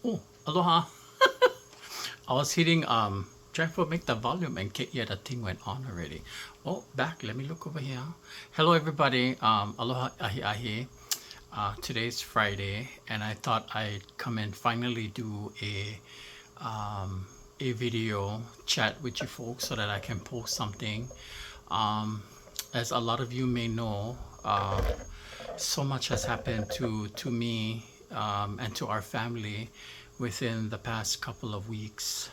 Oh, aloha. I was hitting trying to make the volume and yeah, the thing went on already. Oh, back. Let me look over here. Hello, everybody. Aloha ahi ahi. Today's Friday, and I thought I'd come and finally do a video chat with you folks so that I can post something. Um, as a lot of you may know, so much has happened to me and to our family within the past couple of weeks.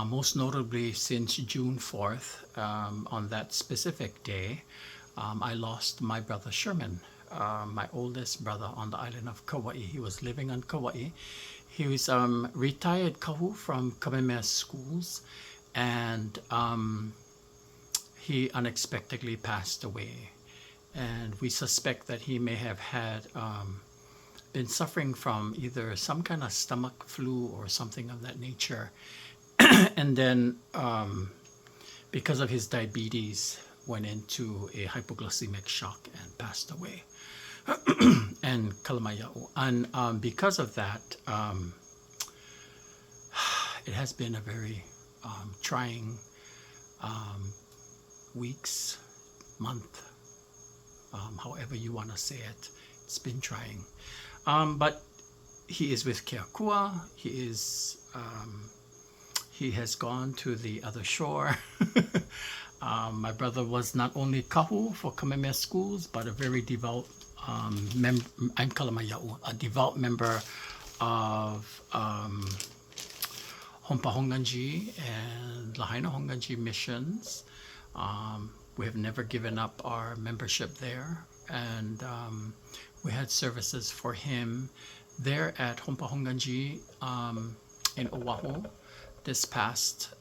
Most notably since June 4th, on that specific day, I lost my brother Sherman, my oldest brother on the island of Kauai. He was living on Kauai. He was retired kahu from Kamehameha schools, and he unexpectedly passed away. And we suspect that he may have had been suffering from either some kind of stomach flu or something of that nature. And then because of his diabetes, went into a hypoglycemic shock and passed away. And kalamayao. And because of that, it has been a very trying weeks, month, however you want to say it. It's been trying. But he is with Keakua. He has gone to the other shore. My brother was not only kahu for Kamehameha schools, but a very devout member. I'm kalamayau, a devout member of Hompa Honganji and Lahaina Honganji missions. We have never given up our membership there, and we had services for him there at Hompa Honganji in Oahu this past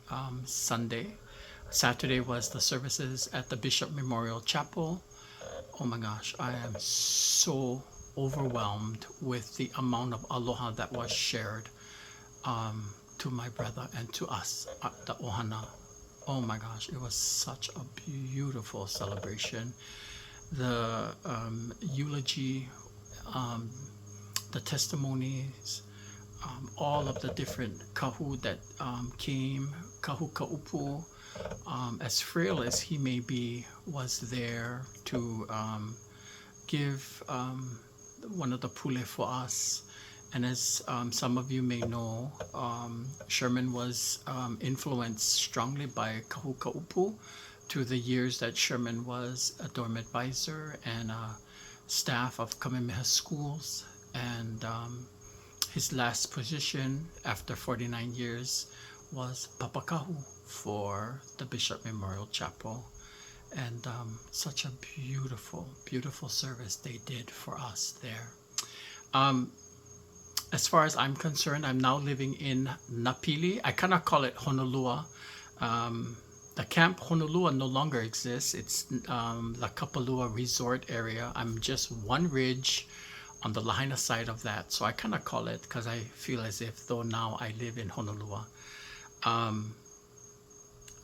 Sunday. Saturday was the services at the Bishop Memorial Chapel. Oh my gosh, I am so overwhelmed with the amount of aloha that was shared to my brother and to us at the ohana. Oh my gosh, it was such a beautiful celebration. The eulogy, the testimonies, all of the different kahu that came, kahu kaupu, as frail as he may be, was there to give one of the pule for us. And as some of you may know, Sherman was influenced strongly by kahu kaupu through the years that Sherman was a dorm advisor and staff of Kamehameha schools. And his last position after 49 years was papakahu for the Bishop Memorial Chapel. And such a beautiful, beautiful service they did for us there. As far as I'm concerned, I'm now living in Napili. I kind of call it Honolua. The camp Honolua no longer exists. It's the Kapalua Resort area. I'm just one ridge on the Lahaina side of that. So I kind of call it, because I feel as if though now I live in Honolua.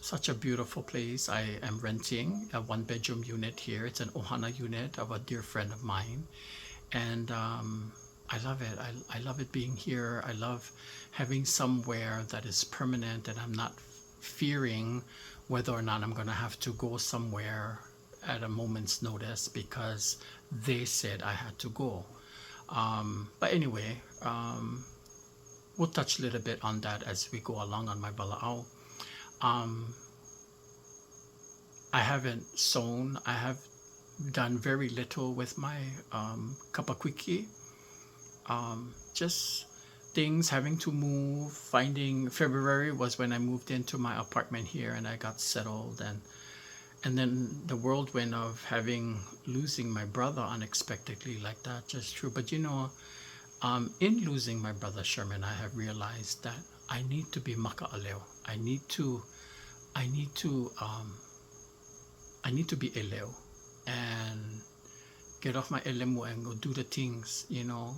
Such a beautiful place. I am renting a one-bedroom unit here. It's an ohana unit of a dear friend of mine. And I love it. I love it being here. I love having somewhere that is permanent, and I'm not fearing whether or not I'm going to have to go somewhere at a moment's notice because they said I had to go. But anyway, we'll touch a little bit on that as we go along on my bala'au. I haven't sewn. I have done very little with my kapakwiki. Just things, having to move, finding. February was when I moved into my apartment here and I got settled, and then the whirlwind of losing my brother unexpectedly like that, just true. But you know, in losing my brother Sherman, I have realized that I need to be maka'aleo. I need to be eleo and get off my elemu and go do the things, you know.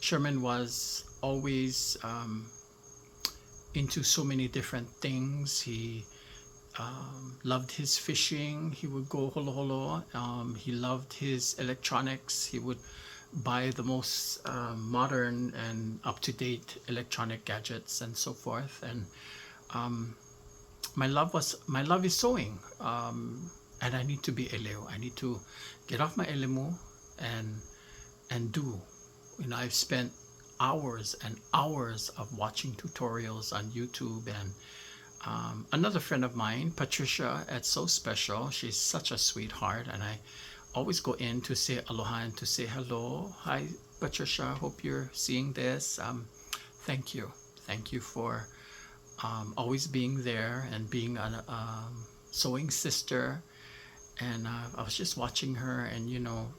Sherman was always into so many different things. He loved his fishing. He would go holo holo. He loved his electronics. He would buy the most modern and up-to-date electronic gadgets and so forth. And my love is sewing, and I need to be eleo. I need to get off my elemo and do. I've spent hours and hours of watching tutorials on YouTube. And another friend of mine, Patricia at So Special, she's such a sweetheart, and I always go in to say aloha and to say hello. Hi, Patricia. Hope you're seeing this. Thank you. Thank you for always being there and being a sewing sister. And I was just watching her, and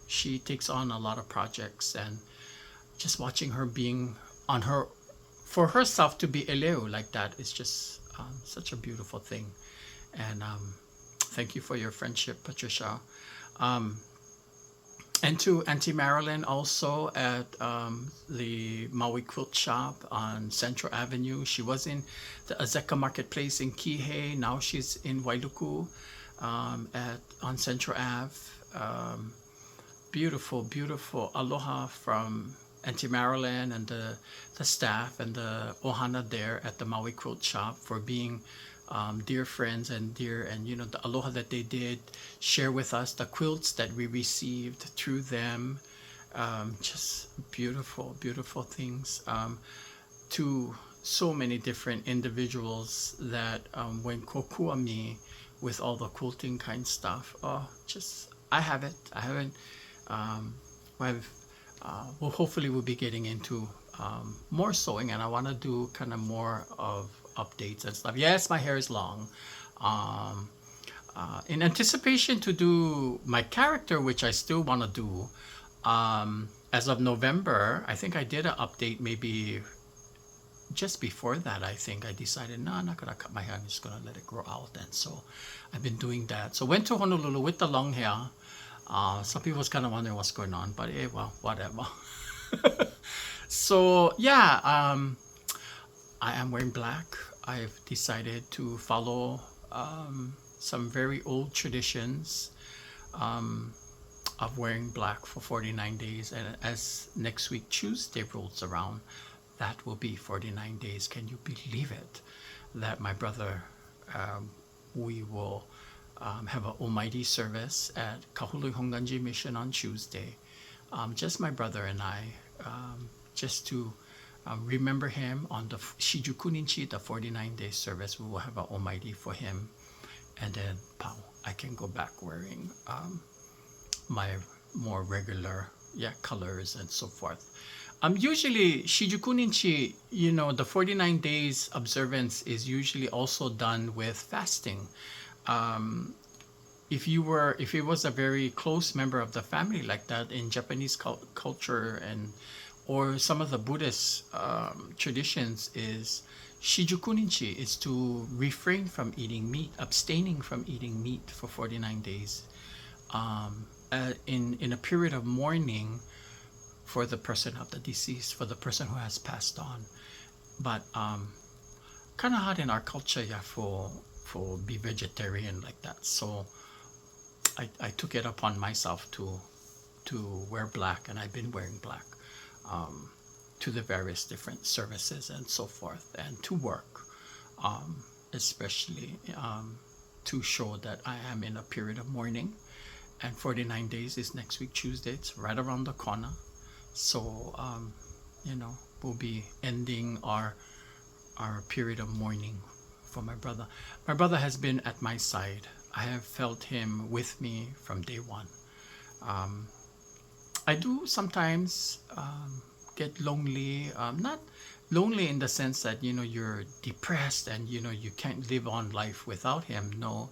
she takes on a lot of projects, and just watching her being on her for herself to be eleo like that is just such a beautiful thing. And thank you for your friendship, Patricia. And to Auntie Marilyn also at the Maui Quilt Shop on Central Avenue. She was in the Azeka Marketplace in Kihei. Now she's in Wailuku on Central Ave. Beautiful, beautiful. Aloha from Auntie Marilyn and the staff and the ohana there at the Maui Quilt Shop for being dear friends and the aloha that they did share with us, the quilts that we received through them. Just beautiful, beautiful things. To so many different individuals that went kokua me with all the quilting kind stuff. I haven't. Well, hopefully we'll be getting into more sewing, and I want to do kind of more of updates and stuff. Yes, my hair is long. In anticipation to do my character, which I still want to do, as of November, I think I did an update maybe just before that. I think I decided, no, I'm not going to cut my hair. I'm just going to let it grow out. And so I've been doing that. So went to Honolulu with the long hair. Some people was kind of wondering what's going on, but well, whatever. So yeah, I am wearing black. I've decided to follow some very old traditions of wearing black for 49 days. And as next week Tuesday rolls around, that will be 49 days. Can you believe it? That my brother, we will have an Almighty service at Kahului Honganji Mission on Tuesday. Just my brother and I, just to remember him on the Shijuku Ninchi, the 49-day service. We will have an Almighty for him. And then, pow, I can go back wearing my more regular colors and so forth. Usually, Shijuku Ninchi, the 49 days observance is usually also done with fasting. If it was a very close member of the family like that in Japanese culture or some of the Buddhist traditions, is Shijuku Ninchi is to refrain from eating meat, abstaining from eating meat for 49 days in a period of mourning for the person of the deceased, for the person who has passed on. But kind of hard in our culture, for be vegetarian like that. So I took it upon myself to wear black, and I've been wearing black to the various different services and so forth, and to work, especially to show that I am in a period of mourning. And 49 days is next week Tuesday. It's right around the corner. So we'll be ending our period of mourning for my brother. My brother has been at my side. I have felt him with me from day one. I do sometimes get lonely, not lonely in the sense that you're depressed and you can't live on life without him. No,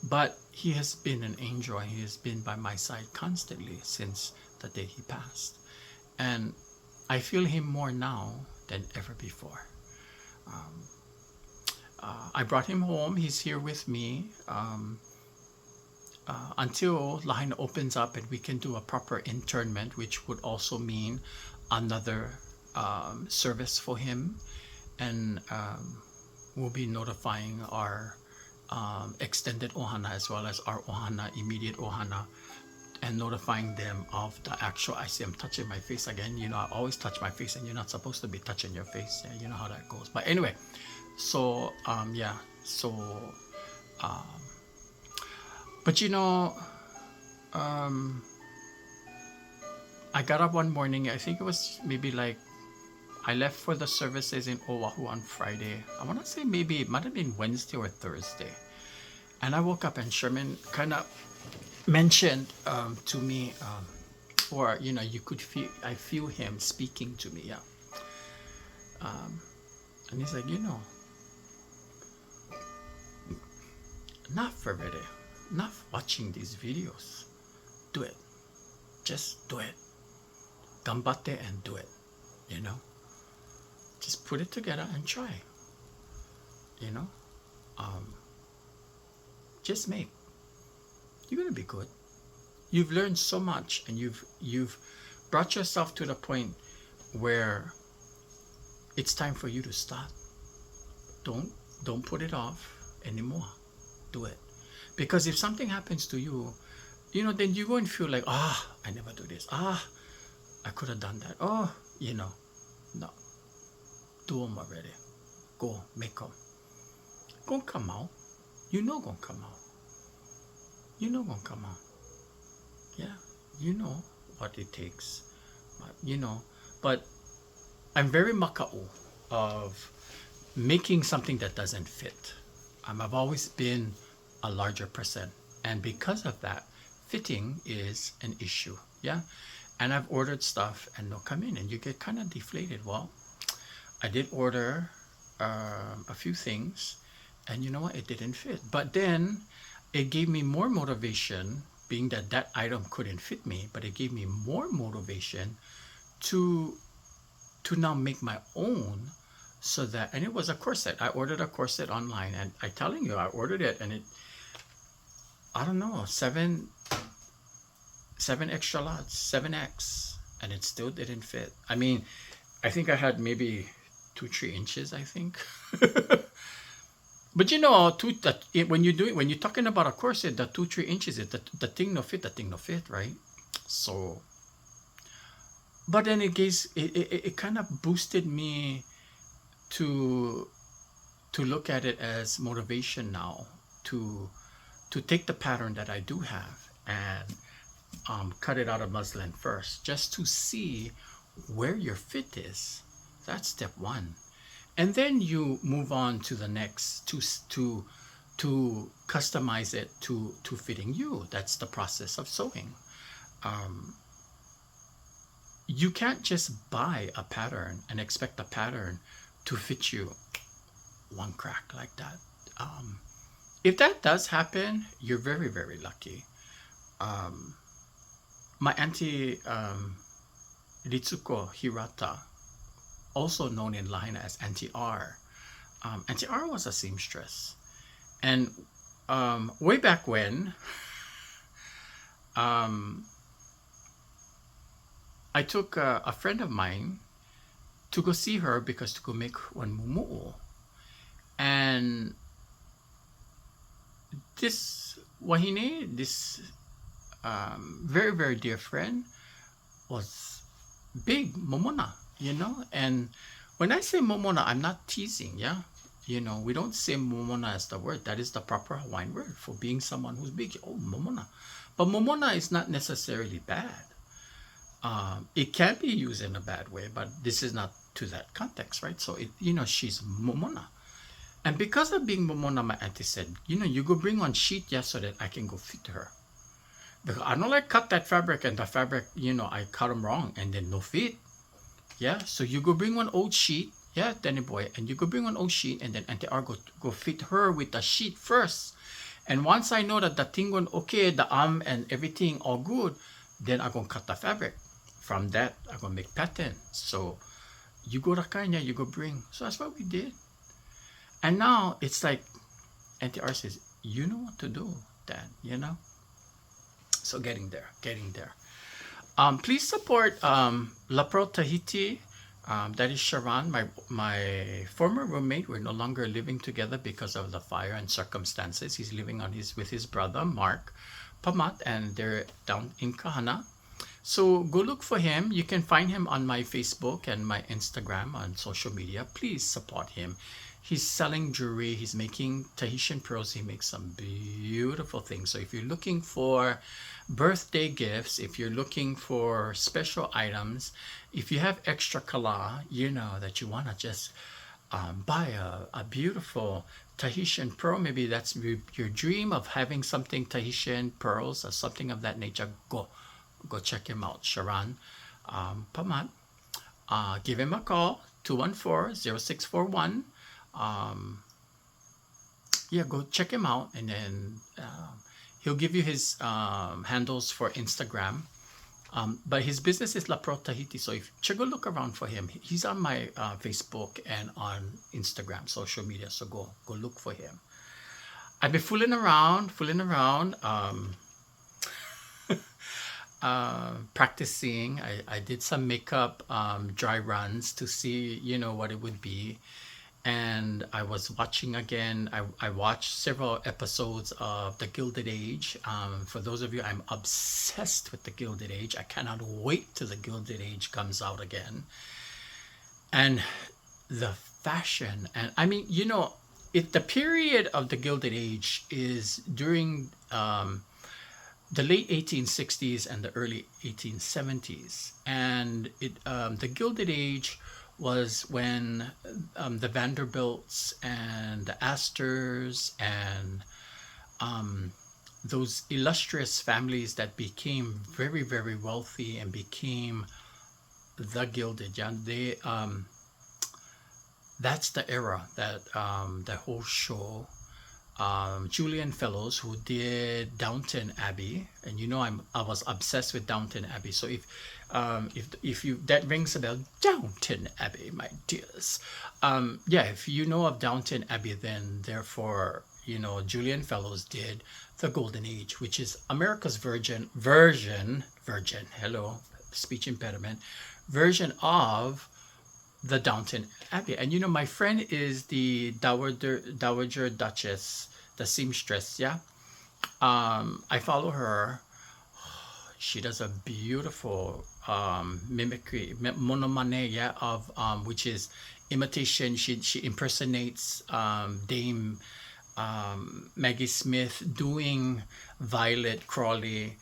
but he has been an angel, and he has been by my side constantly since the day he passed. And I feel him more now than ever before. I brought him home. He's here with me until Lahaina opens up and we can do a proper internment, which would also mean another service for him. And we'll be notifying our extended ohana as well as our ohana, immediate ohana, and notifying them of the actual. I see I'm touching my face again. You know, I always touch my face, and you're not supposed to be touching your face. Yeah, you know how that goes. But anyway, so yeah, so but you know, um, I got up one morning. I think it was maybe like I left for the services in Oahu on Friday. I want to say maybe it might have been Wednesday or Thursday. And I woke up and Sherman kind of mentioned to me, or you know, you could feel, I feel him speaking to me, yeah. And he's like, you know, enough already, enough watching these videos. Do it, just do it. Gambate and do it, you know. Just put it together and try, you know. Just make. You're gonna be good. You've learned so much, and you've brought yourself to the point where it's time for you to start. Don't put it off anymore. Do it. Because if something happens to you, you know, then you go and feel like, I never do this. I could have done that. Oh, you know, no. Do them already. Go, make them. Gonna come out. You know gonna come out. You know gonna come out. Yeah, you know what it takes. You know, but I'm very maka'u of making something that doesn't fit. I've always been a larger person, and because of that, fitting is an issue. Yeah, and I've ordered stuff and no come in, and you get kind of deflated. Well, I did order a few things, and you know what? It didn't fit. But then it gave me more motivation, being that that item couldn't fit me, but it gave me more motivation to now make my own, so that, and it was a corset. I ordered a corset online, and I telling you, I ordered it, and it, I don't know, seven extra large, 7X, and it still didn't fit. I mean, I think I had maybe 2-3 inches, I think. But you know, when you're talking about a corset, the 2-3 inches, the thing no fit, right? So, but then it kind of boosted me to look at it as motivation now, to take the pattern that I do have and cut it out of muslin first, just to see where your fit is. That's step one. And then you move on to the next, to customize it to fitting you. That's the process of sewing. You can't just buy a pattern and expect the pattern to fit you one crack like that. If that does happen, you're very, very lucky. My auntie Ritsuko Hirata, also known in Lahaina as Auntie R. Auntie R was a seamstress. And way back when, I took a friend of mine to go see her, because to go make one mumu'u. And this wahine, this very, very dear friend, was big momona, you know. And when I say momona, I'm not teasing, yeah. You know, we don't say momona as the word. That is the proper Hawaiian word for being someone who's big. Oh, momona. But momona is not necessarily bad. It can be used in a bad way, but this is not to that context, right? So, you know, she's momona. And because of being momona, my auntie said, you know, you go bring one sheet, yeah, so that I can go fit her. Because I don't like cut that fabric, and the fabric, you know, I cut them wrong and then no fit. Yeah, so you go bring one old sheet, yeah, Danny boy, and you go bring one old sheet, and then Auntie R go fit her with the sheet first. And once I know that the thing going okay, the arm and everything all good, then I'm gonna cut the fabric. From that, I'm gonna make pattern. So you go to Kenya, you go bring. So that's what we did. And now it's like Auntie R says, you know what to do, Dad, you know? So getting there. Please support La Pro Tahiti. That is Sharon, my former roommate. We're no longer living together because of the fire and circumstances. He's living with his brother, Mark. Pamat, and they're down in Kahana. So go look for him. You can find him on my Facebook and my Instagram on social media. Please support him. He's selling jewelry. He's making Tahitian pearls. He makes some beautiful things. So if you're looking for birthday gifts, if you're looking for special items, if you have extra kala, you know, that you want to just buy a beautiful Tahitian pearl. Maybe that's your dream of having something Tahitian pearls or something of that nature. Go check him out, Sharan Pamat. Give him a call, 214-0641. Yeah, go check him out, and then he'll give you his handles for Instagram. But his business is La Pro Tahiti, so if you go look around for him, he's on my Facebook and on Instagram, social media. So go look for him. I've been fooling around, practicing. I did some makeup dry runs to see, you know, what it would be. And I was watching again. I watched several episodes of The Gilded Age. For those of you, I'm obsessed with The Gilded Age. I cannot wait till The Gilded Age comes out again. And the fashion, and I mean, you know, the period of The Gilded Age is during the late 1860s and the early 1870s. And the Gilded Age was when the Vanderbilts and the Astors and those illustrious families that became very, very wealthy and became the Gilded. Yeah, that's the era that the whole show. Julian Fellows, who did Downton Abbey, and you know I was obsessed with Downton Abbey. So if you that rings a bell, Downton Abbey, my dears. Yeah, if you know of Downton Abbey, then therefore you know Julian Fellows did the Golden Age, which is America's version. Hello, speech impediment. Version of the Downton Abbey. And you know, my friend is the Dowager Duchess, the seamstress. Yeah, I follow her. She does a beautiful mimicry, monomane, yeah, of which is imitation. She impersonates Dame Maggie Smith doing Violet Crawley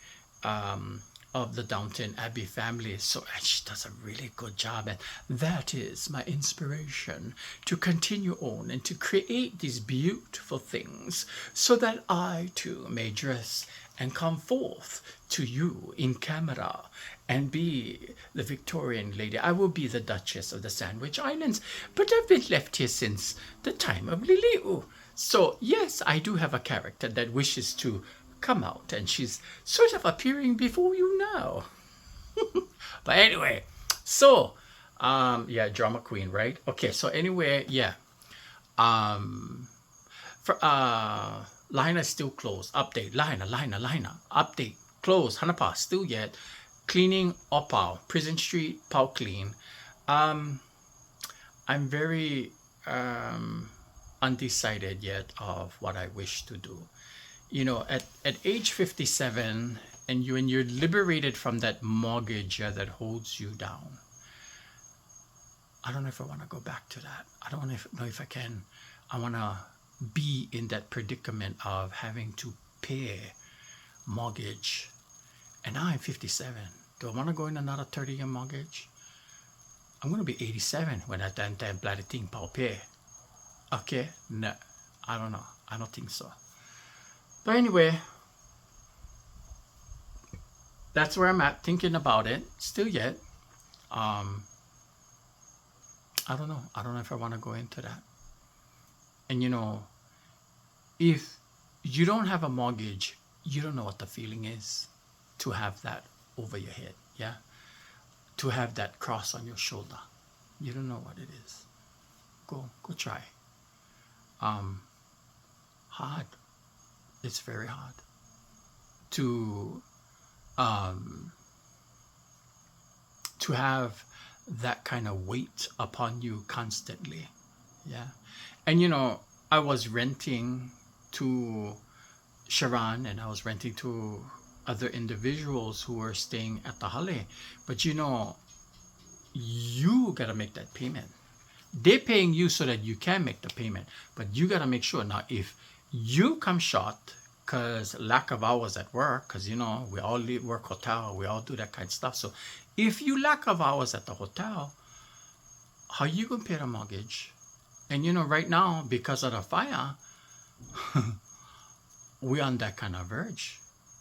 of the Downton Abbey family. So, and she does a really good job, and that is my inspiration to continue on and to create these beautiful things so that I too may dress and come forth to you in camera and be the Victorian lady. I will be the Duchess of the Sandwich Islands, but I've been left here since the time of Liliu. So yes, I do have a character that wishes to come out, and she's sort of appearing before you now. But anyway, so yeah, drama queen, right? Okay, so anyway, yeah, for Lahaina still closed. Update, Lahaina update, closed. Hanapa still yet. Cleaning Opal, Prison Street, Pau clean. I'm very undecided yet of what I wish to do. You know, at age 57, and when you're liberated from that mortgage, yeah, that holds you down, I don't know if I want to go back to that. I don't know if I can. I want to be in that predicament of having to pay mortgage. And now I'm 57. Do I want to go in another 30-year mortgage? I'm going to be 87 when I time bloody thing pay. Okay? No, I don't know. I don't think so. But anyway, that's where I'm at, thinking about it. Still yet. I don't know. I don't know if I want to go into that. And you know, if you don't have a mortgage, you don't know what the feeling is to have that over your head. Yeah? To have that cross on your shoulder. You don't know what it is. Go try. Hard. It's very hard to have that kind of weight upon you constantly. Yeah. And you know, I was renting to, Sharon, and I was renting to other individuals who were staying at the Hale. But you gotta make that payment. They're paying you so that you can make the payment, but you gotta make sure. Now, if you come short because lack of hours at work, because we all work hotel, we all do that kind of stuff. So if you lack of hours at the hotel, how you gonna pay the mortgage? And right now, because of the fire, we're on that kind of verge.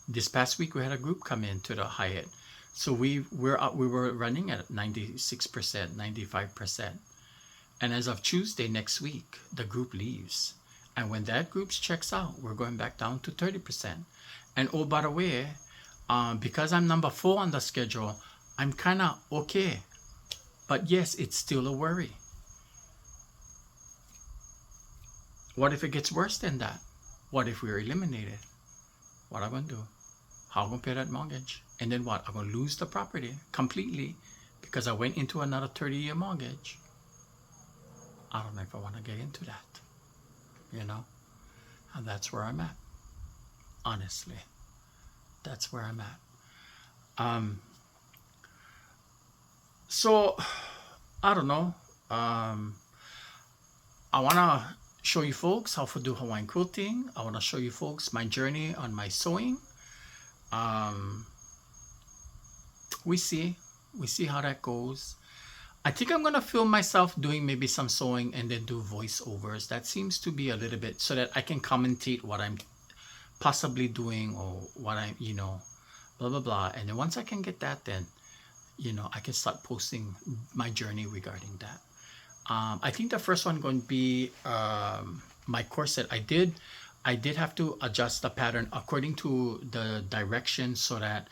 This past week, we had a group come into the Hyatt. So we were running at 96%, 95%. And as of Tuesday next week, the group leaves. And when that group checks out, we're going back down to 30%. And oh, by the way, because I'm number 4 on the schedule, I'm kind of okay. But yes, it's still a worry. What if it gets worse than that? What if we're eliminated? What am I going to do? How am I going to pay that mortgage? And then what? I'm going to lose the property completely because I went into another 30-year mortgage. I don't know if I want to get into that, and that's where I'm at. Honestly, that's where I'm at. So I don't know. I want to show you folks how to do Hawaiian quilting. I want to show you folks my journey on my sewing. We see how that goes. I think I'm gonna film myself doing maybe some sewing and then do voiceovers. That seems to be a little bit so that I can commentate what I'm possibly doing or what I'm, blah blah blah. And then once I can get that, then I can start posting my journey regarding that. I think the first one going to be my corset. I did have to adjust the pattern according to the directions so that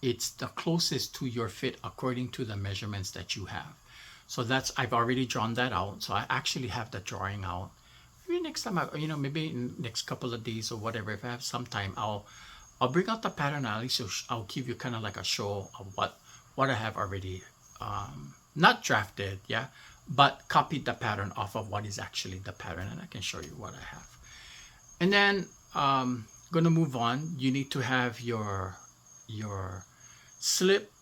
it's the closest to your fit according to the measurements that you have. So I've already drawn that out. So I actually have the drawing out. Maybe next time, maybe in next couple of days or whatever, if I have some time, I'll bring out the pattern. At least I'll give you kind of like a show of what I have already, not drafted, but copied the pattern off of what is actually the pattern, and I can show you what I have. And then gonna move on. You need to have your slip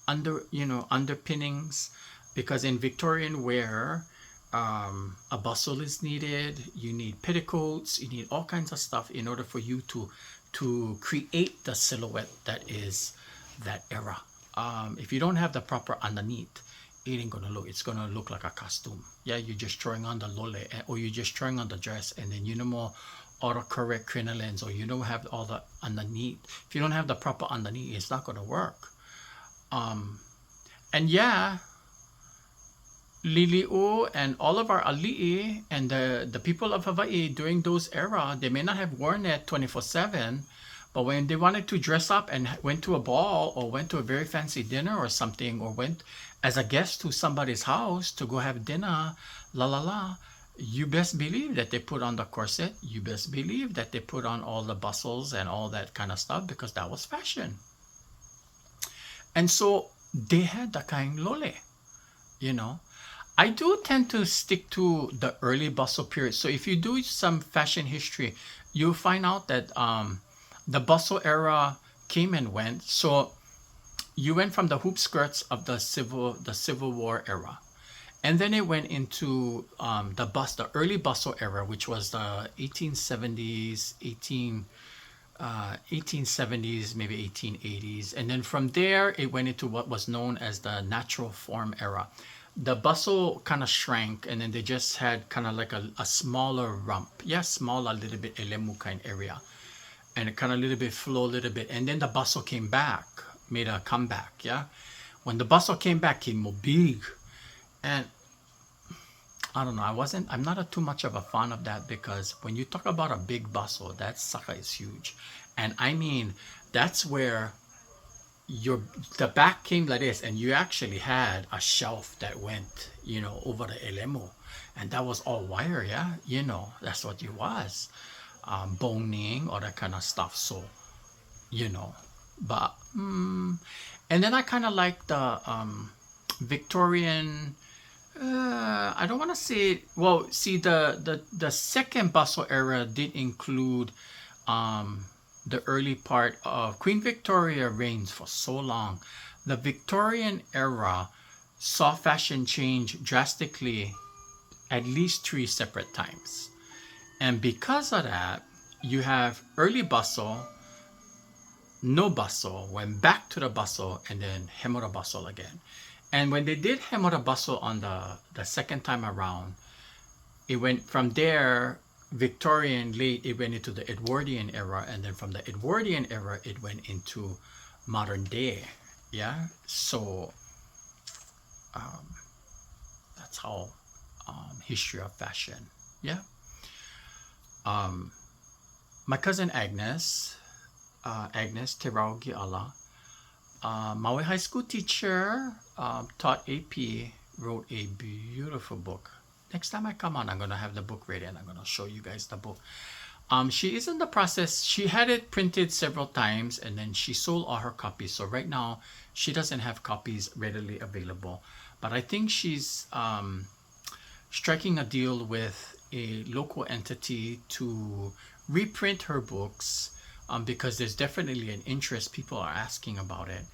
underpinnings, because in Victorian wear a bustle is needed. You need petticoats, you need all kinds of stuff in order for you to create the silhouette that is that era. If you don't have the proper underneath, it ain't gonna look, it's gonna look like a costume. You're just throwing on the lole, or you're just throwing on the dress, and then more autocorrect crinolines, or you don't have all the underneath. If you don't have the proper underneath, it's not gonna work. And Lili'u and all of our ali'i and the people of Hawaii during those era, they may not have worn it 24/7, but when they wanted to dress up and went to a ball or went to a very fancy dinner or something, or went as a guest to somebody's house to go have dinner, you best believe that they put on the corset. You best believe that they put on all the bustles and all that kind of stuff, because that was fashion. And so they had the kind lole, I do tend to stick to the early bustle period. So if you do some fashion history, you'll find out that the bustle era came and went. So you went from the hoop skirts of the Civil War era, and then it went into the early bustle era, which was the 1870s, 1870s, maybe 1880s. And then from there, it went into what was known as the natural form era. The bustle kind of shrank, and then they just had kind of like a smaller rump. Small, a little bit elemu kind area. And it kind of a little bit flow a little bit. And then the bustle came back, made a comeback, When the bustle came back, came more big. And I don't know, I'm not too much of a fan of that, because when you talk about a big bustle, that sucker is huge. And I mean, that's where the back came like this, and you actually had a shelf that went, over the elemo. And that was all wire, that's what it was. Boning, all that kind of stuff. So, but, and then I kind of like the Victorian I don't want to say. Well, see, the second bustle era did include um, the early part of Queen Victoria reigns for so long. The Victorian era saw fashion change drastically at least three separate times. And because of that, you have early bustle, no bustle, went back to the bustle, and then Hemora bustle again. And when they did Hemora bustle on the second time around, it went from there, Victorian late, it went into the Edwardian era. And then from the Edwardian era, it went into modern day. Yeah. So that's how history of fashion. Yeah. Um, my cousin Agnes Teraugi Allah, Maui High School teacher, taught AP, wrote a beautiful book. Next time I come on, I'm going to have the book ready and I'm going to show you guys the book. She is in the process. She had it printed several times and then she sold all her copies. So right now, she doesn't have copies readily available. But I think she's striking a deal with a local entity to reprint her books because there's definitely an interest. People are asking about it.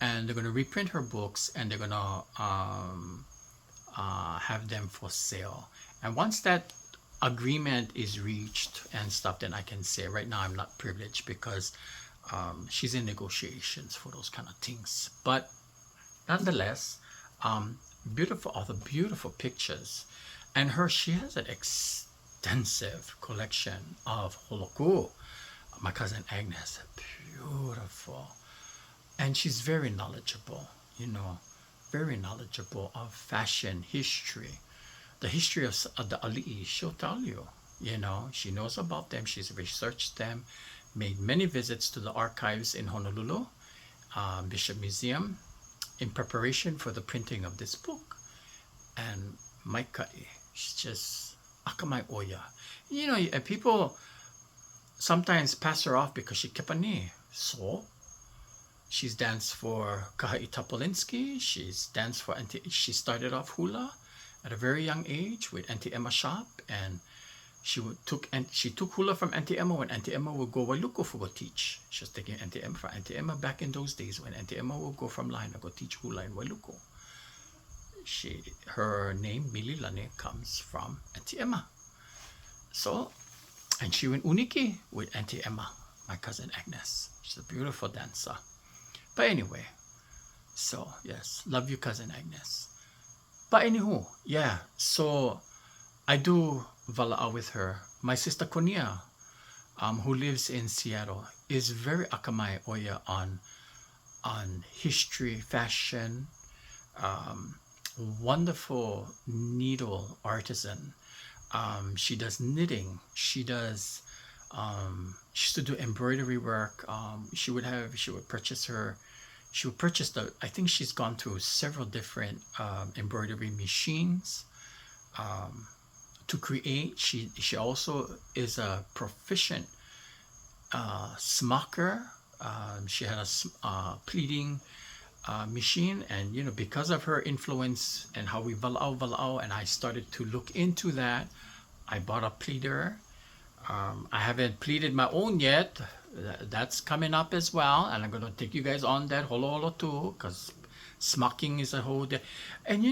And they're going to reprint her books and they're going to have them for sale. And once that agreement is reached and stuff, then I can say right now I'm not privileged because she's in negotiations for those kind of things. But nonetheless, beautiful, all the beautiful pictures. And she has an extensive collection of holoku. My cousin Agnes, beautiful. And she's very knowledgeable, very knowledgeable of fashion history. The history of the Ali'i, she'll tell you, she knows about them. She's researched them, made many visits to the archives in Honolulu, Bishop Museum, in preparation for the printing of this book. And Maikai, she's just akamai oya. And people sometimes pass her off because she kepani. So, she's danced for Kahai Tapolinsky. She's danced for she started off hula at a very young age with Auntie Emma Shop, and she took hula from Auntie Emma when Auntie Emma would go Wailuku for go teach. She was taking Auntie Emma for Auntie Emma back in those days when Auntie Emma would go from Lahaina go teach hula in Wailuku. Her name Mililane comes from Auntie Emma. So, and she went uniki with Auntie Emma, my cousin Agnes. She's a beautiful dancer. But anyway, so yes, love you, cousin Agnes. But anywho, yeah, so I do vala'a with her. My sister Konia, who lives in Seattle, is very akamai oya on history, fashion, wonderful needle artisan. She does knitting. She does. She used to do embroidery work. She would purchase I think she's gone through several different embroidery machines to create. She also is a proficient smocker. She had a pleating machine, and because of her influence and how we vala'au, and I started to look into that. I bought a pleater. I haven't pleated my own yet. That's coming up as well, and I'm going to take you guys on that holo too, because smocking is a whole day. And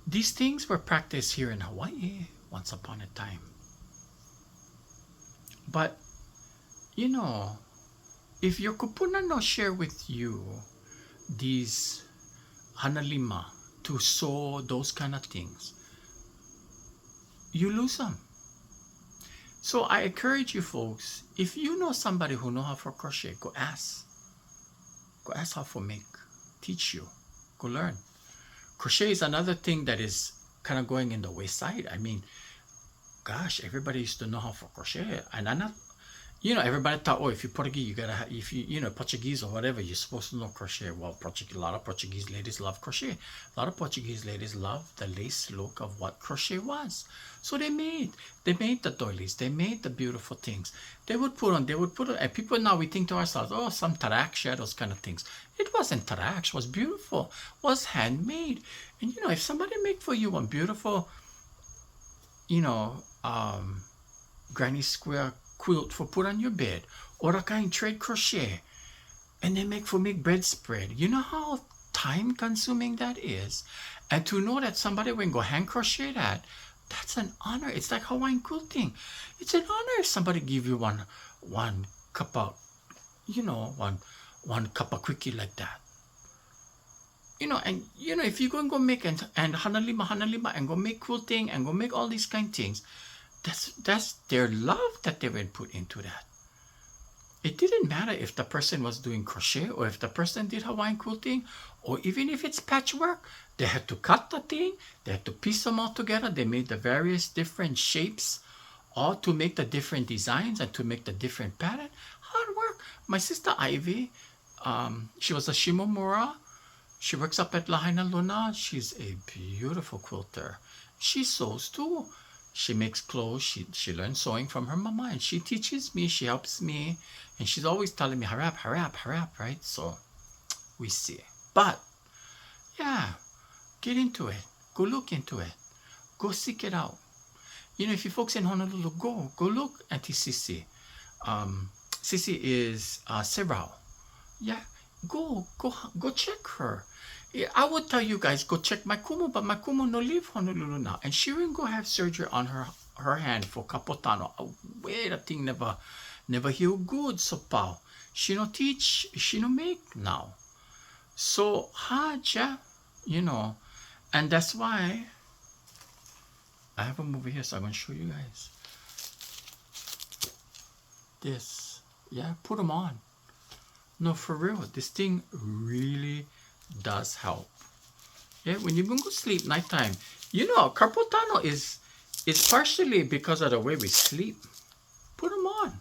these things were practiced here in Hawaii once upon a time. But if your kupuna no share with you these hanalima to sew those kind of things, you lose them. So I encourage you folks, if you know somebody who know how to crochet, go ask. Go ask how to make, teach you, go learn. Crochet is another thing that is kind of going in the wayside. I mean, gosh, everybody used to know how to crochet. And you know, everybody thought, oh, if you're Portuguese, you gotta have, if you know, Portuguese or whatever, you're supposed to know crochet. Well, a lot of Portuguese ladies love crochet. A lot of Portuguese ladies love the lace look of what crochet was. So they made the doilies, they made the beautiful things. They would put on, and people now we think to ourselves, oh, some tarak, those kind of things. It wasn't tarak, it was beautiful, it was handmade. And you know, if somebody make for you one beautiful, you know, granny square quilt for put on your bed, or a kind trade crochet, and they make for me bread spread. You know how time consuming that is? And to know that somebody will go hand crochet that, that's an honor. It's like Hawaiian quilting. It's an honor if somebody give you one cup of, you know, one cup of quickie like that. You know, and you know, if you go and go make and hanalima and go make quilting and go make all these kind of things, that's their love that they would put into that. It didn't matter if the person was doing crochet or if the person did Hawaiian quilting, or even if it's patchwork. They had to cut the thing, they had to piece them all together. They made the various different shapes, all to make the different designs and to make the different pattern. Hard work. My sister Ivy, she was a Shimomura. She works up at Lahaina Luna. She's a beautiful quilter. She sews too. She makes clothes. She learned sewing from her mama, and she teaches me. She helps me, and she's always telling me, hurry up, right? So we see. But yeah, get into it. Go look into it. Go seek it out. You know, if you folks in Honolulu, go look at Sisi. Sisi is Serao. Yeah, go check her. Yeah, I would tell you guys, go check my kumu, but my kumu no live Honolulu now. And she will go have surgery on her hand for kapotano. Wait, that thing never heal good, so pao. She no teach, she no make now. So, haja, you know, and that's why I have a movie here, so I'm going to show you guys. This, yeah, put them on. No, for real, this thing really does help. Yeah, when you go to sleep nighttime, you know, carpotano is partially because of the way we sleep. Put them on.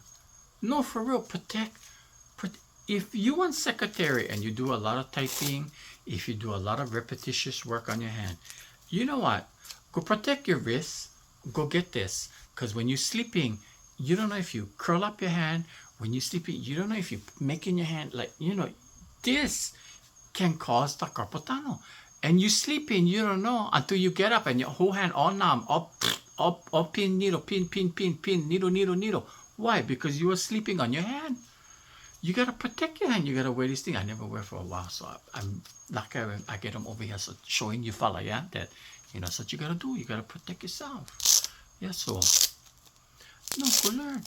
No, for real, protect. If you want secretary and you do a lot of typing, if you do a lot of repetitious work on your hand, you know what? Go protect your wrists. Go get this. Because when you're sleeping, you don't know if you curl up your hand. When you're sleeping, you don't know if you're making your hand like, you know, this can cause the carpotano. And you sleeping, you don't know until you get up and your whole hand all numb, up, pin, needle, pin, needle. Why? Because you were sleeping on your hand. You gotta protect your hand. You gotta wear this thing. I never wear for a while, so I'm lucky I get them over here, so showing you fella, yeah, that, you know, that's what you gotta do. You gotta protect yourself. Yeah, so, no, go learn.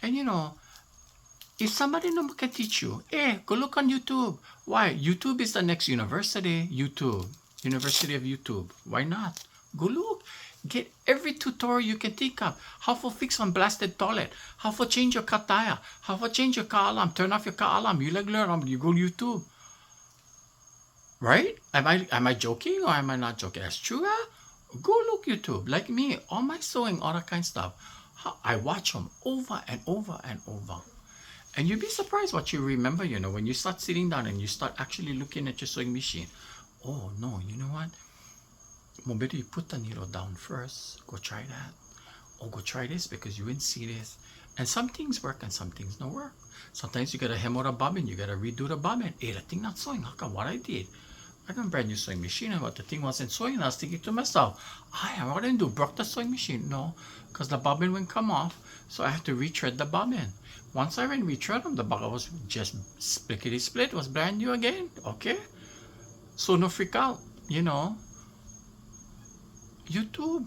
And you know, if somebody no can teach you, go look on YouTube. Why? YouTube is the next university. University of YouTube. Why not? Go look. Get every tutorial you can think of. How to fix on blasted toilet. How to change your car tire. How to change your car alarm. Turn off your car alarm. You like learn. You go YouTube. Right? Am I joking or am I not joking? That's true. Huh? Go look YouTube. Like me, all my sewing, all that kind of stuff. I watch them over and over and over. And you'd be surprised what you remember, you know, when you start sitting down and you start actually looking at your sewing machine. Oh, no, you know what? Well, better you put the needle down first. Go try that. Or go try this because you didn't see this. And some things work and some things don't work. Sometimes you got to hem out a bobbin. You got to redo the bobbin. Hey, the thing not sewing. How come what I did? I got a brand new sewing machine and what the thing wasn't sewing. I was thinking to myself, what did I do? Broke the sewing machine? No, because the bobbin wouldn't come off. So I had to retread the bobbin. Once I went retread them, the bobbin was just splickety split. Was brand new again. Okay. So no freak out. You know. YouTube.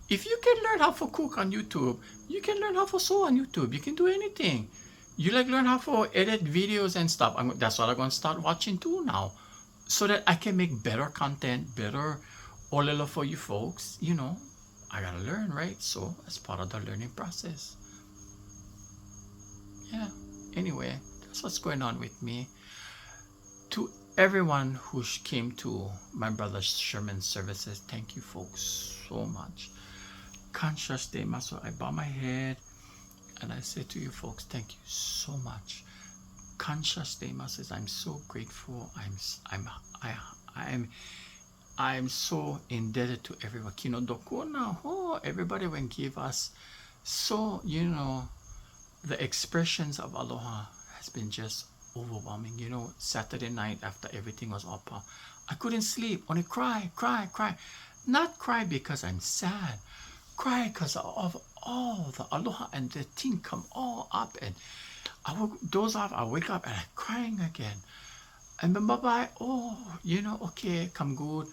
If you can learn how to cook on YouTube, you can learn how to sew on YouTube. You can do anything. You like learn how to edit videos and stuff. That's what I'm going to start watching too now. So that I can make better content, better olelo for you folks. You know, I got to learn, right? So that's part of the learning process. Yeah. Anyway, that's what's going on with me. To everyone who came to my Brother Sherman services, thank you folks so much. Conscious day, so I bow my head And I say to you folks, thank you so much. Conscious Dema says, I'm so grateful. I'm so indebted to everyone. Kino dokuna ho, everybody when give us. So, the expressions of aloha has been just overwhelming. Saturday night after everything was up, I couldn't sleep. Only cry. Not cry because I'm sad. Cry because of all the aloha and the thing come all up, and I will doze off. I wake up and I'm crying again. And then bye-bye. Oh, okay, come good.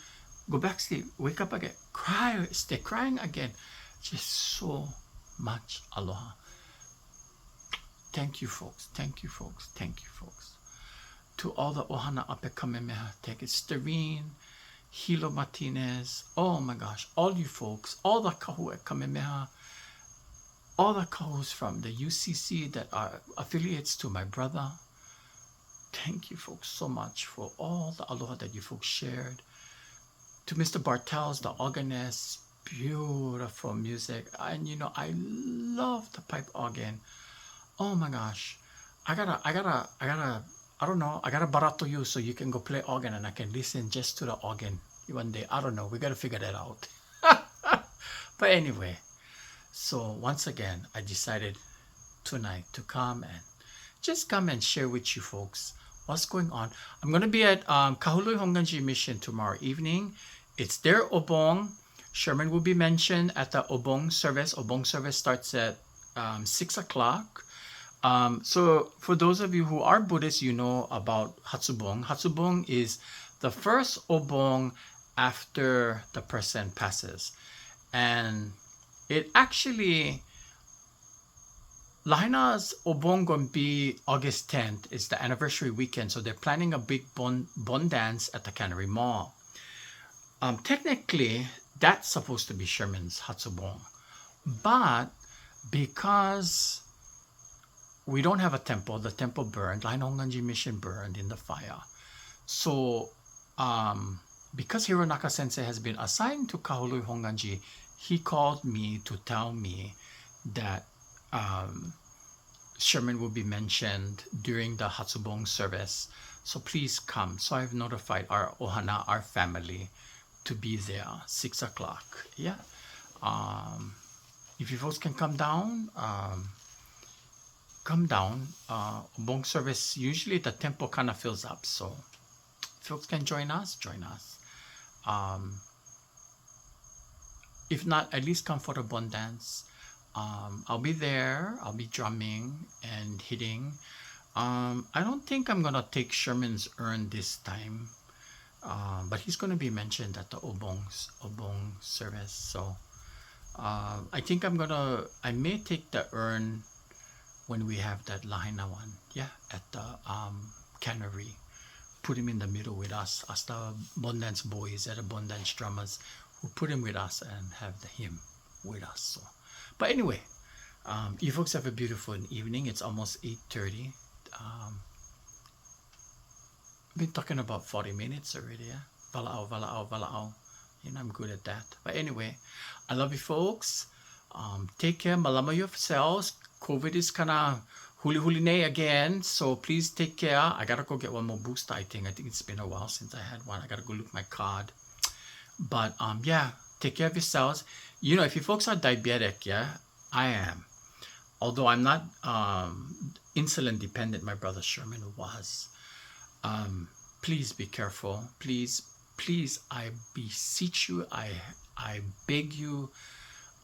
Go back sleep. Wake up again. Cry. Stay crying again. Just so much aloha. Thank you, folks. Thank you, folks. Thank you, folks. To all the ohana ape kamemeha. Thank you. Starine, Hilo Martinez. Oh my gosh. All you folks. All the kahu at kamemeha. All the kahus from the UCC that are affiliates to my brother. Thank you folks so much for all the aloha that you folks shared. To Mr. Bartels, the organist, beautiful music. And I love the pipe organ. Oh my gosh. I gotta, I don't know, I gotta barato you so you can go play organ and I can listen just to the organ one day. I don't know, we gotta figure that out. But anyway, so once again, I decided tonight to come and share with you folks what's going on. I'm going to be at Kahului Honganji Mission tomorrow evening. It's their Obong. Sherman will be mentioned at the Obong service. Obong service starts at 6 o'clock. So for those of you who are Buddhists, you know about Hatsubong. Hatsubong is the first Obong after the person passes. And it actually, Lahaina's Obong gonna be August 10th. It's the anniversary weekend, so they're planning a big bon dance at the Cannery Mall. Technically, that's supposed to be Sherman's Hatsubong. But because we don't have a temple, the temple burned, Lahaina Honganji Mission burned in the fire. So, because Hironaka Sensei has been assigned to Kahului Honganji, he called me to tell me that Sherman will be mentioned during the Hatsubong service. So please come. So I've notified our ohana, our family, to be there 6 o'clock. Yeah. If you folks can come down, come down. Obong service, usually the temple kind of fills up. So if folks can join us, join us. If not, at least come for the bon dance. I'll be there. I'll be drumming and hitting. I don't think I'm gonna take Sherman's urn this time, but he's gonna be mentioned at the Obong service. So I think I may take the urn when we have that Lahaina one. Yeah, at the cannery. Put him in the middle with us, as the bon dance boys, the bon dance drummers, who put him with us and have him with us. So. But anyway, you folks have a beautiful evening. It's almost 8:30. Been talking about 40 minutes already. Yeah? Vala'au. I'm good at that. But anyway, I love you folks. Take care. Malama yourselves. COVID is kind of huli again. So please take care. I got to go get one more booster, I think. It's been a while since I had one. I got to go look my card. But yeah, take care of yourselves. If you folks are diabetic, yeah, I am. Although I'm not insulin dependent, my brother Sherman was. Please be careful. Please, I beseech you. I beg you.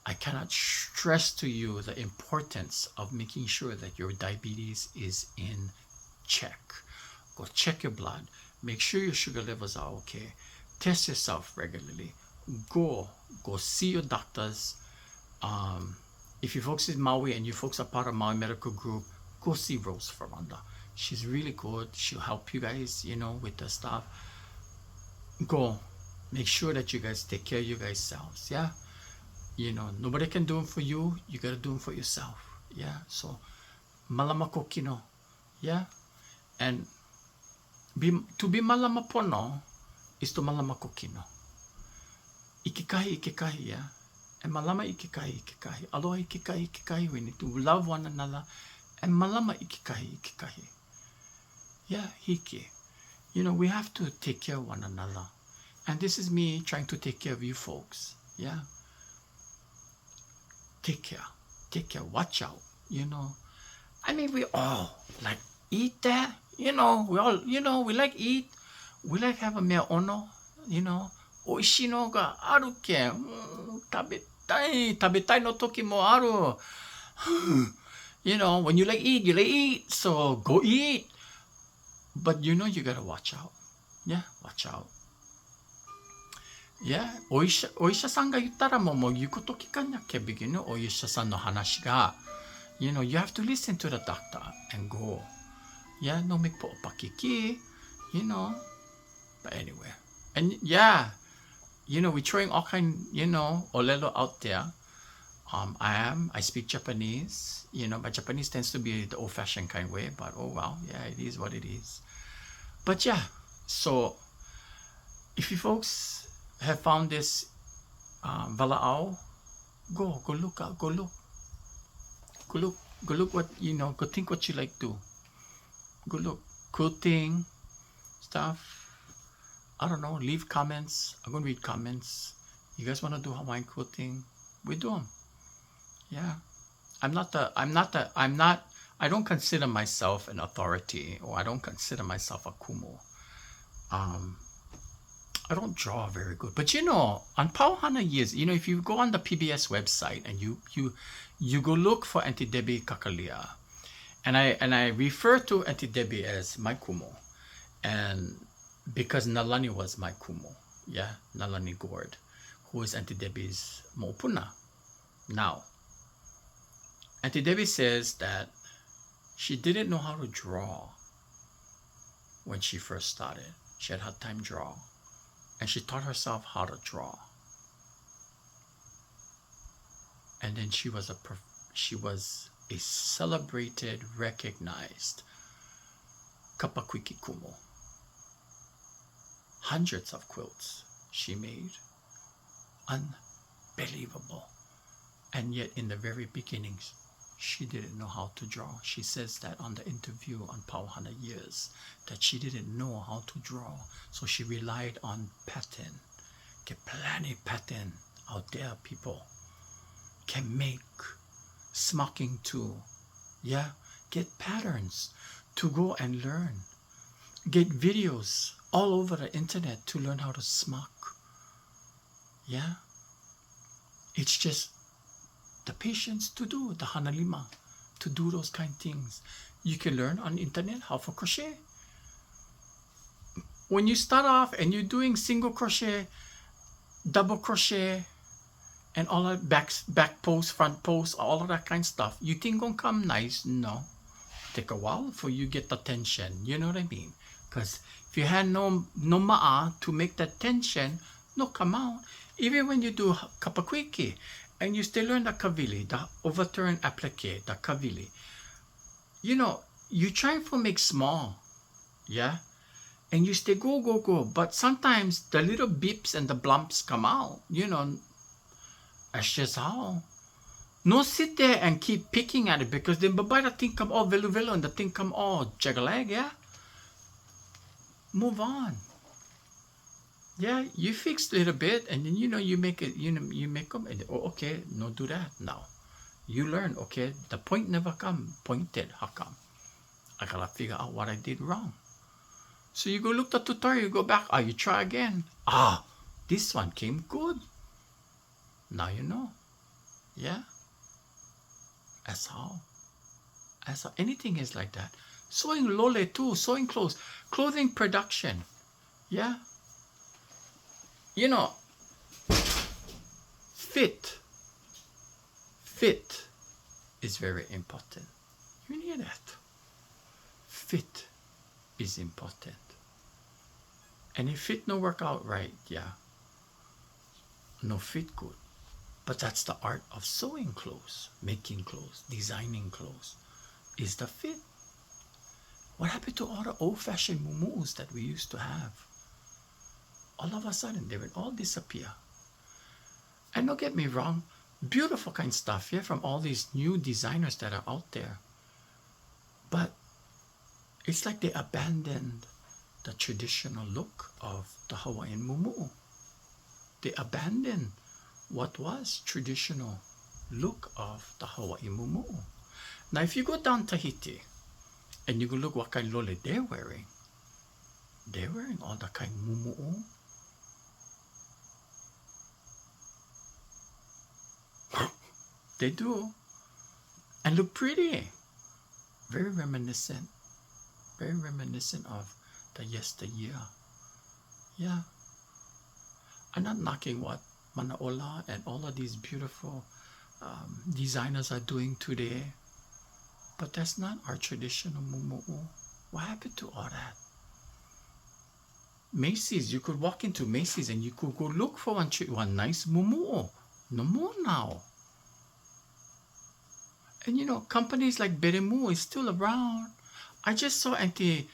I cannot stress to you the importance of making sure that your diabetes is in check. Go check your blood. Make sure your sugar levels are okay. Test yourself regularly. Go see your doctors. If you folks in Maui and you folks are part of Maui Medical Group, go see Rose Ferranda. She's really good. She'll help you guys, with the stuff. Go. Make sure that you guys take care of you guys selves. Yeah. Nobody can do them for you. You gotta do them for yourself. Yeah. So, malama kokino. Yeah. And to be malama pono is to malama kokino. Ikikahi, yeah. And malama i ke kahi. Aloha i ke kahi. We need to love one another. And malama i ke kahi. Yeah, hike. You know, we have to take care of one another. And this is me trying to take care of you folks. Yeah. Take care. Take care. Watch out. You know. I mean, we all like eat that. You know, we all, you know, we like eat. We like have a mea ono. You know. Oishi no ga aru ke. Tabetai no toki mo aru. You know, when you like eat, you like eat. So go eat. But you know, you gotta watch out. Yeah, watch out. Yeah, お医者さんが言ったらもう言うこと聞かなきゃいけない。お医者さんの話が。You know, you have to listen to the doctor and go. Yeah, no make po pakiki. You know. But anyway. And yeah, you know, we're throwing all kind, you know, olelo out there. I speak Japanese. You know, but Japanese tends to be the old-fashioned kind of way. But oh well, yeah, it is what it is. But yeah, so if you folks have found this vala'au, go look out, go look what, you know, go think what you like to. Go look, quilting, stuff. I don't know, leave comments. I'm gonna read comments. You guys want to do Hawaiian quilting? We do them. Yeah. I don't consider myself an authority, or I don't consider myself a kumu. I don't draw very good, but you know, on Pauhana years, you know, if you go on the PBS website and you go look for Auntie Debbie Kakalia, and I refer to Auntie Debbie as my kumu, and because Nalani was my kumu, yeah, Nalani Gord, who is Auntie Debbie's mo'opuna now. Auntie Debbie says that she didn't know how to draw when she first started. She had a hard time draw. And she taught herself how to draw. And then she was a celebrated, recognized kapakwiki kumu. Hundreds of quilts she made. Unbelievable. And yet in the very beginnings, she didn't know how to draw. She says that on the interview on Pauhana Years, that she didn't know how to draw. So she relied on pattern. Get plenty pattern out there, people. Can make smocking too. Yeah, get patterns to go and learn. Get videos all over the internet to learn how to smock. Yeah, it's just the patience to do the hanalima, to do those kind of things. You can learn on the internet how to crochet. When you start off and you're doing single crochet, double crochet, and all that back post, front post, all of that kind of stuff, you think gonna come nice? No. Take a while for you get the tension. You know what I mean? Because if you had no ma'a to make that tension, no come out. Even when you do kapakwiki, and you still learn the kavili, the overturn applique, the kavili. You know, you try to make small, yeah? And you still go. But sometimes the little beeps and the blumps come out, you know. That's just how. No sit there and keep picking at it, because then by the thing come all velu and the thing come all jagalag, yeah? Move on. Yeah, you fix a little bit, and then you know you make it. You know you make them. And, oh, okay, no, do that now. You learn. Okay, the point never come. Pointed. How come? I gotta figure out what I did wrong. So you go look the tutorial. You go back. You try again. This one came good. Now you know. Yeah. That's how. Anything is like that. Sewing lole too. Sewing clothes. Clothing production. Yeah. You know, fit is very important. You hear that? Fit is important. And if fit no work out right, yeah, no fit good. But that's the art of sewing clothes, making clothes, designing clothes, is the fit. What happened to all the old-fashioned muumuus that we used to have? All of a sudden, they would all disappear. And don't get me wrong, beautiful kind of stuff, yeah, from all these new designers that are out there. But it's like they abandoned the traditional look of the Hawaiian mumu. They abandoned what was traditional look of the Hawaii mumu. Now, if you go down Tahiti and you go look what kind of lole they're wearing all the kind of mumu. They do. And look pretty. Very reminiscent of the yesteryear. Yeah. I'm not knocking what Manaola and all of these beautiful designers are doing today, but that's not our traditional mumu'u. What happened to all that? Macy's, you could walk into Macy's and you could go look for one nice mumu'u. No more now. And you know, companies like Beremu is still around. I just saw Auntie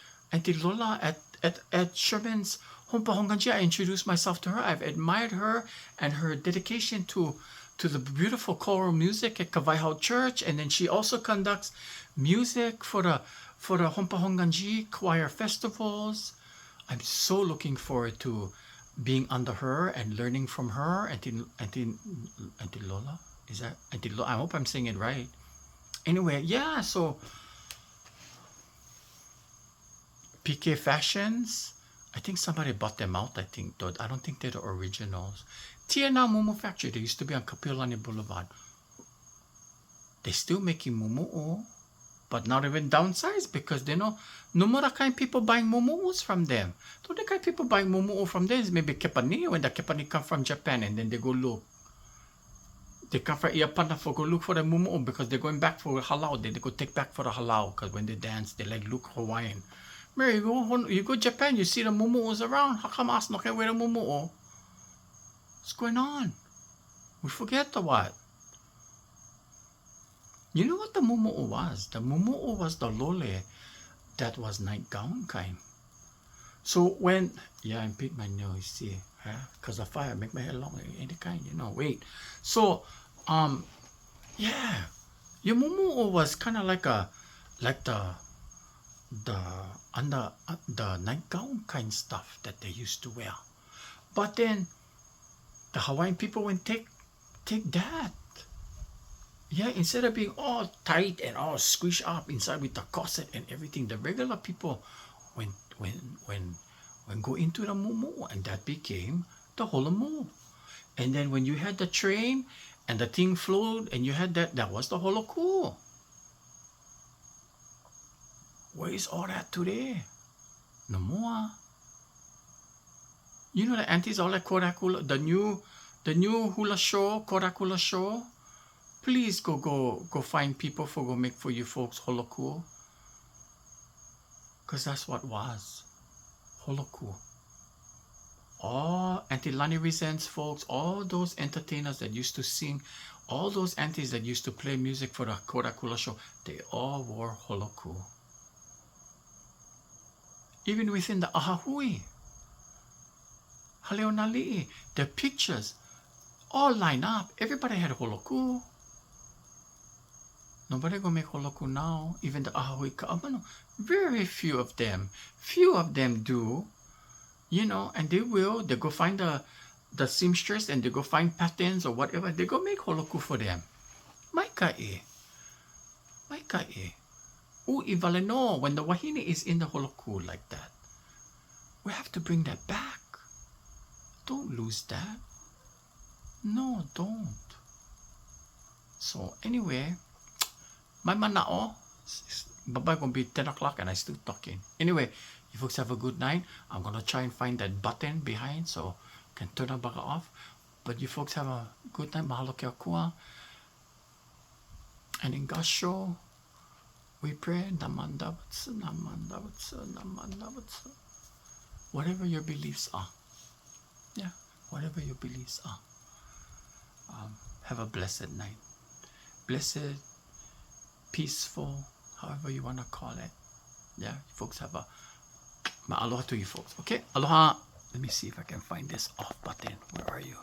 Lola at Sherman's Hompa Honganji. I introduced myself to her. I've admired her and her dedication to the beautiful choral music at Kawaihau Church. And then she also conducts music for the Hompa Honganji choir festivals. I'm so looking forward to being under her and learning from her. Auntie Lola? Is that Auntie Lola? I hope I'm saying it right. Anyway, yeah, so PK Fashions, I think somebody bought them out, I think, though. I don't think they're the originals. Tiana Mumu Factory, they used to be on Kapiolani Boulevard. They're still making mumu'u, but now they've been downsized because they know no more the kind of people buying mumu'us from them. So the kind of people buying mumu'u from them is maybe kepani, when the kepani come from Japan and then they go look. They come from Iapana for go look for the mumu'u because they're going back for halau. Then they go take back for the halau because when they dance, they like look Hawaiian. Mary, you go Japan, you see the mumu'us around. How come us not can wear the mumu'u? What's going on? We forget the what? You know what the mumu'u was? The mumu'u was the lole that was nightgown kind. So when, yeah, I pick my nose, see, because the fire make my hair long, any kind, you know, wait. So, yeah, your mumu'u was kind of like the nightgown kind stuff that they used to wear. But then the Hawaiian people went take that. Yeah, instead of being all tight and all squished up inside with the corset and everything, the regular people went go into the mumu, and that became the holomu. And then when you had the train and the thing flowed and you had that was the holoku. Where is all that today? No more. You know the aunties all like korakula, the new hula show, korakula show. Please go find people for go make for you folks holoku. Because that's what was. Holoku. All Auntie Lani Resents folks, all those entertainers that used to sing, all those aunties that used to play music for the korakula show, they all wore holoku. Even within the ahahui, haleonali'i, the pictures all line up. Everybody had holoku. Nobody gonna make holoku now. Even the ahahui ka'amano, very few of them do, you know, and they go find the seamstress and they go find patterns or whatever. They go make holoku for them. Maika'i. U'ivaleno, when the wahine is in the holoku like that. We have to bring that back. Don't lose that. No, don't. So anyway, my mana'o, bye-bye gonna be 10 o'clock and I still talking. Anyway, you folks have a good night. I'm gonna try and find that button behind so I can turn the bugger off. But you folks have a good night. Mahalo kia kua. And in God's show, we pray, namandavatsa, namandavatsa, namandavatsa. Whatever your beliefs are. Yeah, whatever your beliefs are. Have a blessed night. Blessed, peaceful, however you want to call it. Yeah, you folks have a aloha to you folks. Okay, aloha. Let me see if I can find this off button. Where are you?